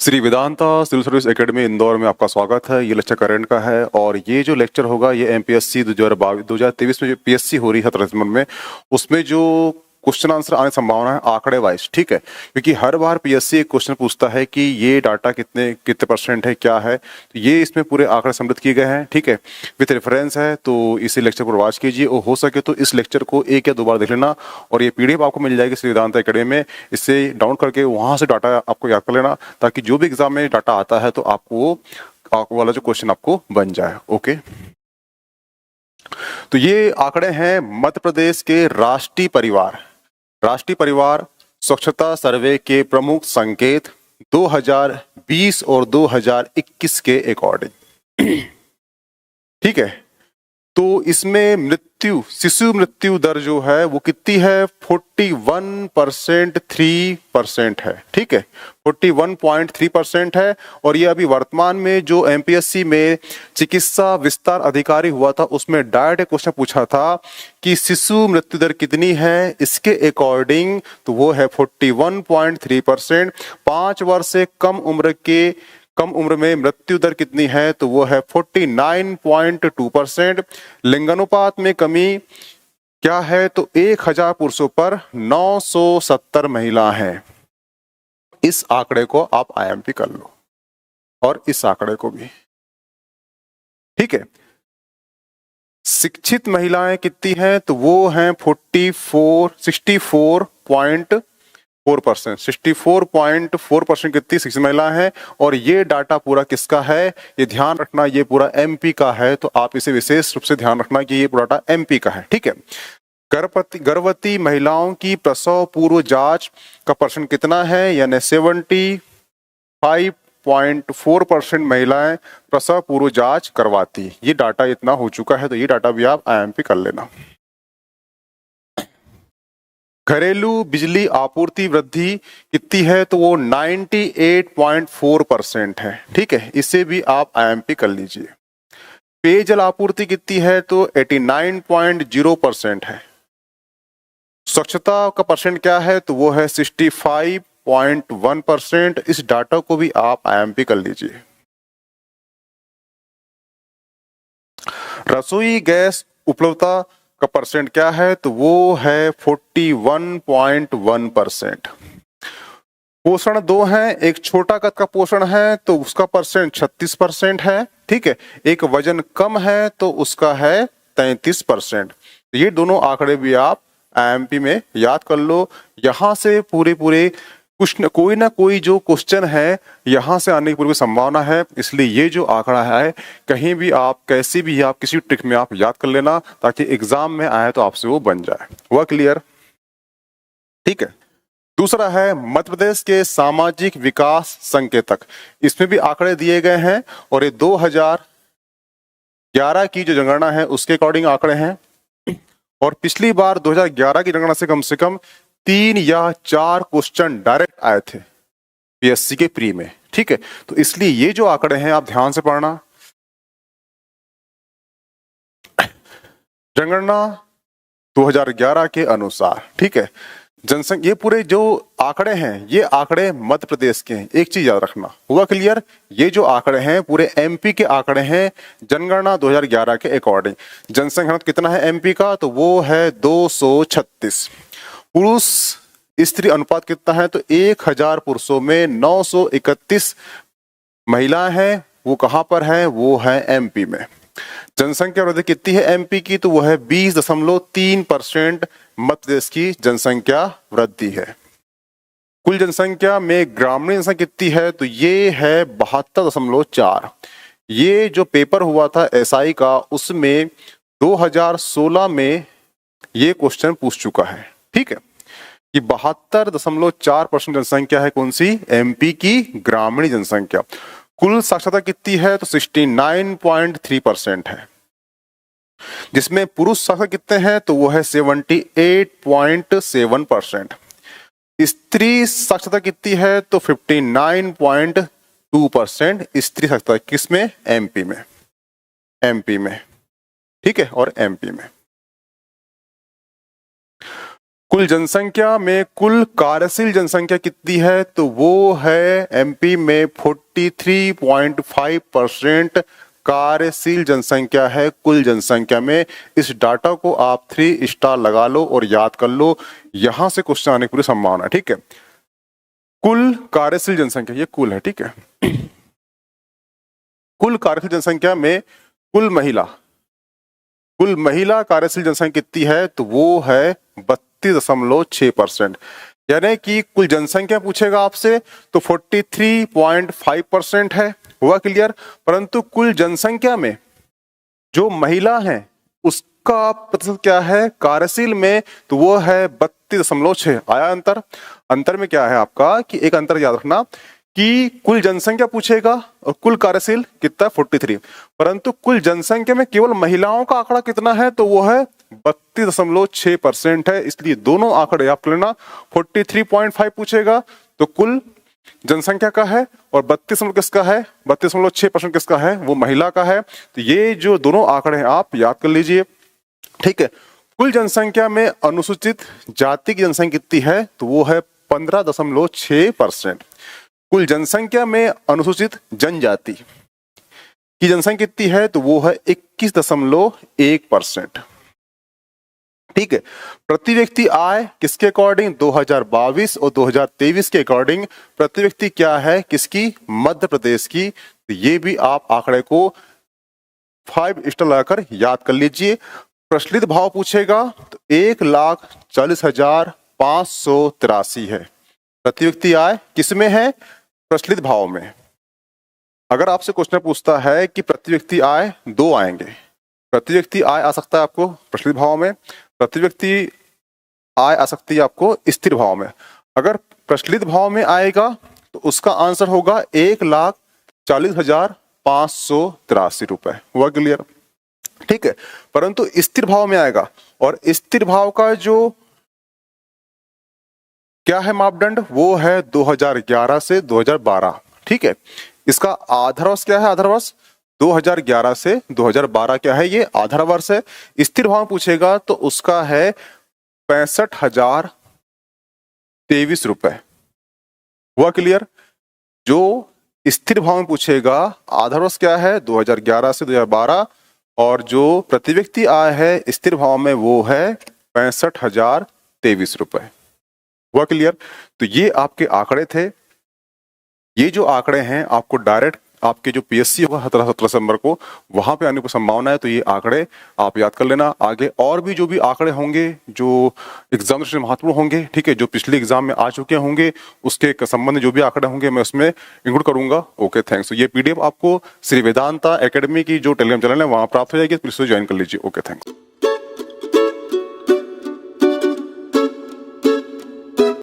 Shri Vedanta civil service academy Indore में आपका स्वागत है। ये लेक्चर करंट का है और ये जो लेक्चर होगा ये एमपीएससी 2023 में जो पीएससी हो रही है 17 में, उसमें जो क्वेश्चन आंसर आने की संभावना है आंकड़े वाइज, ठीक है। क्योंकि हर बार पीएससी एक क्वेश्चन पूछता है कि ये डाटा कितने परसेंट है, क्या है, तो ये इसमें पूरे आंकड़े सम्मिलित किए गए हैं, ठीक है, विथ रेफरेंस है। तो इसी लेक्चर को वॉच कीजिए और हो सके तो इस लेक्चर को 1 या 2 बार देख लेना। और ये पीडीएफ आपको मिल जाएगी श्री वेदांता एकेडमी में, इससे डाउनलोड करके वहां से डाटा आपको याद कर लेना, ताकि जो भी एग्जाम में डाटा आता है तो आपको वाला जो क्वेश्चन आपको बन जाए। ओके, तो ये आंकड़े हैं मध्य प्रदेश के राष्ट्रीय परिवार स्वच्छता सर्वे के प्रमुख संकेत 2020 और 2021 के अकॉर्डिंग, ठीक है। तो इसमें शिशु मृत्यु दर जो है वो कितनी है, 41.3% है, ठीक है, 41.3% है। और ये अभी वर्तमान में जो एमपीएससी में चिकित्सा विस्तार अधिकारी हुआ था उसमें डायरेक्ट क्वेश्चन पूछा था कि शिशु मृत्यु दर कितनी है, इसके अकॉर्डिंग तो वो है 41.3%। 5 वर्ष से कम उम्र में मृत्यु दर कितनी है, तो वो है 49.2%। लिंगानुपात में कमी क्या है, तो 1000 पुरुषों पर 970 महिला हैं। इस आंकड़े को आप आईएमपी कर लो और इस आंकड़े को भी, ठीक है। शिक्षित महिलाएं कितनी हैं, तो वो हैं 64.4% कितनी शिक्षित महिला है। और ये डाटा पूरा किसका है, ये ध्यान रखना, ये पूरा एमपी का है। तो आप इसे विशेष रूप से ध्यान रखना कि ये पूरा डाटा एमपी का है, ठीक है। गर्भवती महिलाओं की प्रसव पूर्व जांच का परसेंट कितना है, यानी 75.4% महिलाएं प्रसव पूर्व जांच करवाती। ये डाटा इतना हो चुका है, तो ये डाटा भी आप आईएमपी कर लेना। घरेलू बिजली आपूर्ति वृद्धि कितनी है, तो वो 98.4% है, ठीक है, इसे भी आप आईएमपी कर लीजिए। पेयजल आपूर्ति कितनी है, तो 89.0% है। स्वच्छता का परसेंट क्या है, तो वो है 65.1%। इस डाटा को भी आप आईएमपी कर लीजिए। रसोई गैस उपलब्धता का परसेंट क्या है, तो वो है 41.1%। पोषण 2 है, एक छोटा कद का पोषण है तो उसका परसेंट 36% है, ठीक है। एक वजन कम है तो उसका है 33%। ये दोनों आंकड़े भी आप आईएमपी में याद कर लो। यहां से पूरे कुछ कोई ना कोई जो क्वेश्चन है यहां से आने की पूरी संभावना है, इसलिए ये जो आंकड़ा है कहीं भी आप कैसी भी आप किसी ट्रिक में आप याद कर लेना, ताकि एग्जाम में आए तो आपसे वो बन जाए। वह क्लियर, ठीक है। दूसरा है मध्य प्रदेश के सामाजिक विकास संकेतक, इसमें भी आंकड़े दिए गए हैं और ये 2011 की जो जनगणना है उसके अकॉर्डिंग आंकड़े हैं। और पिछली बार 2011 की जनगणना से कम 3 या 4 क्वेश्चन डायरेक्ट आए थे पीएससी के प्री में, ठीक है। तो इसलिए ये जो आंकड़े हैं आप ध्यान से पढ़ना। जनगणना 2011 के अनुसार, ठीक है, जनसंख्या, ये पूरे जो आंकड़े हैं ये आंकड़े मध्य प्रदेश के हैं। एक चीज याद रखना, हुआ क्लियर, ये जो आंकड़े हैं पूरे एमपी के आंकड़े हैं जनगणना 2011 के अकॉर्डिंग। जनसंख्या कितना है एमपी का, तो वो है 236। पुरुष स्त्री अनुपात कितना है, तो 1000 पुरुषों में 931 महिलाएं हैं। वो कहां पर है, वो है एमपी में। जनसंख्या वृद्धि कितनी है एमपी की, तो वो है 20.3%। मध्य प्रदेश की जनसंख्या वृद्धि है। कुल जनसंख्या में ग्रामीण जनसंख्या कितनी है, तो ये है 72.4। ये जो पेपर हुआ था एसआई का उसमें 2016 में ये क्वेश्चन पूछ चुका है, ठीक है, कि 72.4% जनसंख्या है कौन सी, एमपी की ग्रामीण जनसंख्या। कुल साक्षरता कितनी है, तो 69.3% है। जिसमें पुरुष साक्षर कितने हैं, तो वो है 78.7%। स्त्री साक्षरता कितनी है, तो 59.2% स्त्री साक्षरता। किसमें, एमपी में, ठीक है, और एमपी में। कुल जनसंख्या में कुल कार्यशील जनसंख्या कितनी है, तो वो है एमपी में 43.5% कार्यशील जनसंख्या है कुल जनसंख्या में। इस डाटा को आप 3 स्टार लगा लो और याद कर लो, यहां से क्वेश्चन आने की पूरी संभावना है। ठीक है, कुल कार्यशील जनसंख्या, ये कुल है, ठीक है। कुल कार्यशील जनसंख्या में कुल महिला कार्यशील जनसंख्या कितनी है, तो वो है 32.6%। यानी कि कुल जनसंख्या पूछेगा आपसे तो 43.5% है, हुआ क्लियर। परंतु कुल जनसंख्या में जो महिला है उसका प्रतिशत क्या है कार्यशील में, तो वो है 32.6। आया अंतर? अंतर में क्या है आपका कि एक अंतर याद रखना कि कुल जनसंख्या पूछेगा और कुल कार्यशील कितना 43, परंतु कुल जनसंख्या में केवल महिलाओं का आंकड़ा कितना है, तो वो है 32.6% है। इसलिए दोनों आंकड़े आप लेना, 43.5 पूछेगा तो कुल जनसंख्या का है, और 32 किसका है, 32.6% किसका है, वो महिला का है। तो ये जो दोनों आंकड़े हैं आप याद कर लीजिए। ठीक है, कुल जनसंख्या में अनुसूचित जाति की जनसंख्या कितनी है, तो वो है 15.6%। कुल जनसंख्या में अनुसूचित जनजाति की जनसंख्या कितनी है, तो वो है 21.1%। ठीक है, प्रति व्यक्ति आय किसके अकॉर्डिंग, 2022 और 2023 के अकॉर्डिंग प्रति व्यक्ति क्या है, किसकी, मध्य प्रदेश की। तो ये भी आप आंकड़े को 5 स्टार लगाकर याद कर लीजिए। प्रचलित भाव पूछेगा तो 1,40,583 है प्रति व्यक्ति आय, किसमें है, प्रचलित भाव में। अगर आपसे क्वेश्चन पूछता है कि प्रति व्यक्ति आय 2 आएंगे, प्रति व्यक्ति आय आ सकता है आपको प्रचलित भाव में, प्रति व्यक्ति आय आ सकती है आपको स्थिर भाव में। अगर प्रचलित भाव में आएगा तो उसका आंसर होगा 1,40,583 रुपए। हुआ क्लियर? ठीक है, परंतु स्थिर भाव में आएगा, और स्थिर भाव का जो क्या है मापदंड, वो है 2011 से 2012। ठीक है, इसका आधार वर्ष क्या है, आधार वर्ष 2011 से 2012 क्या है, ये आधार वर्ष है। स्थिर भाव पूछेगा तो उसका है 65,023 रुपए। हुआ क्लियर? जो स्थिर भाव में पूछेगा आधार वर्ष क्या है 2011 से 2012, और जो प्रति व्यक्ति आय है स्थिर भाव में वो है 65,023 रुपए। हुआ क्लियर? तो ये आपके आंकड़े थे। ये जो आंकड़े हैं आपको डायरेक्ट आपके जो पीएससी होगा 17 सितंबर को, वहां पे आने की संभावना है। तो ये आंकड़े आप याद कर लेना। आगे और भी जो भी आंकड़े होंगे जो एग्जाम से महत्वपूर्ण होंगे, ठीक है, जो पिछले एग्जाम में आ चुके होंगे, उसके संबंध में जो भी आंकड़े होंगे मैं उसमें इंक्लूड करूंगा। Okay, thanks. ये पीडीएफ आपको श्री वेदांता एकेडमी की जो टेलीग्राम चैनल है वहां प्राप्त हो जाएगी, प्लीज ज्वाइन कर लीजिए। Okay, thanks.